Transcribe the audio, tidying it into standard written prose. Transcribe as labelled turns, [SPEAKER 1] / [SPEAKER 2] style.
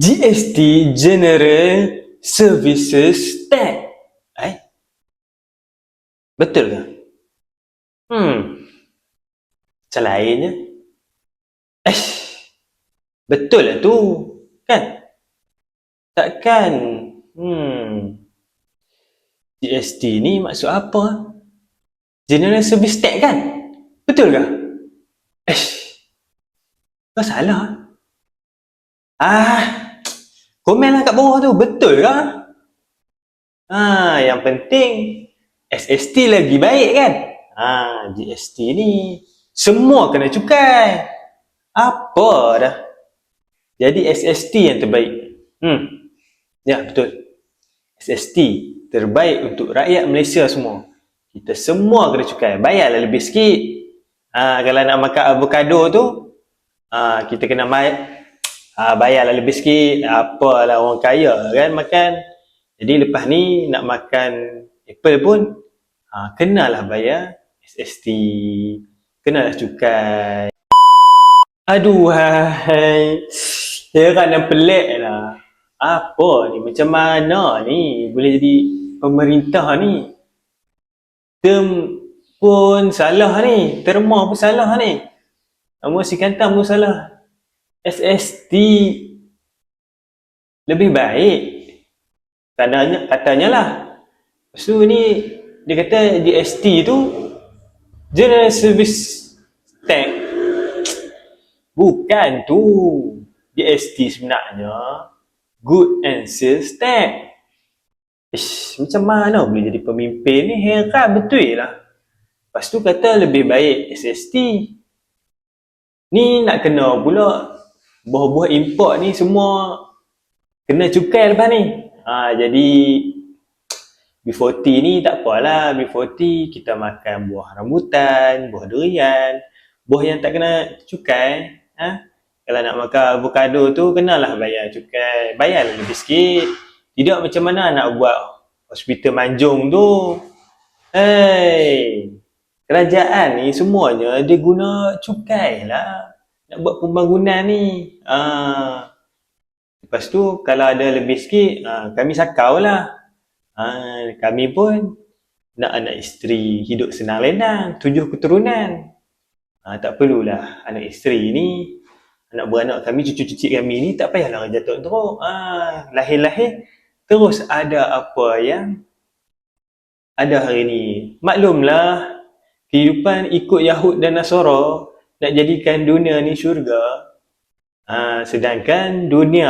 [SPEAKER 1] GST General Services Tax. Betul ke? Macam lainnya. Betul lah tu. Kan? Takkan GST ni maksud apa? General Service Tax kan? Betul ke? Kau salah. Komen lah kat bawah tu. Betul ke? Yang penting SST lagi baik kan? GST ni semua kena cukai. Apa dah? Jadi SST yang terbaik. Ya, betul. SST terbaik untuk rakyat Malaysia semua. Kita semua kena cukai. Bayarlah lebih sikit. Kalau nak makan avocado tu, kita kena bayarlah lebih sikit. Apalah orang kaya kan makan. Jadi lepas ni nak makan apple pun, kenalah bayar SST. Kenalah cukai. Aduhai. Heran dan pelik lah. Apa ni? Macam mana ni boleh jadi pemerintah ni? Term pun salah ni. Terma pun salah ni. Nama si Kantam pun salah. SST lebih baik. Katanya lah. Lepas tu ni, dia kata GST tu General Service Tax. Bukan tu. GST sebenarnya Good and Sales Tax. Macam mana boleh jadi pemimpin ni? Heran betul lah. Lepas tu kata lebih baik SST. Ni nak kena pula buah-buah import ni semua kena cukai lepas ni. Jadi B40 ni tak apalah. B40 kita makan buah rambutan, buah durian, buah yang tak kena cukai. Kalau nak makan avocado tu, kenalah bayar cukai. Bayarlah lebih sikit. Tidak macam mana nak buat hospital Manjung tu. Kerajaan ni semuanya dia guna cukai lah. Nak buat pembangunan ni. Lepas tu, kalau ada lebih sikit, kami sakau lah. Kami pun nak anak isteri hidup senang lenang, 7 keturunan. Tak perlulah anak isteri ni, anak beranak kami, cucu-cucik kami ni tak payahlah jatuh teruk. Lahir-lahir terus ada apa yang ada hari ni. Maklumlah, kehidupan ikut Yahud dan Nasara nak jadikan dunia ni syurga. Sedangkan dunia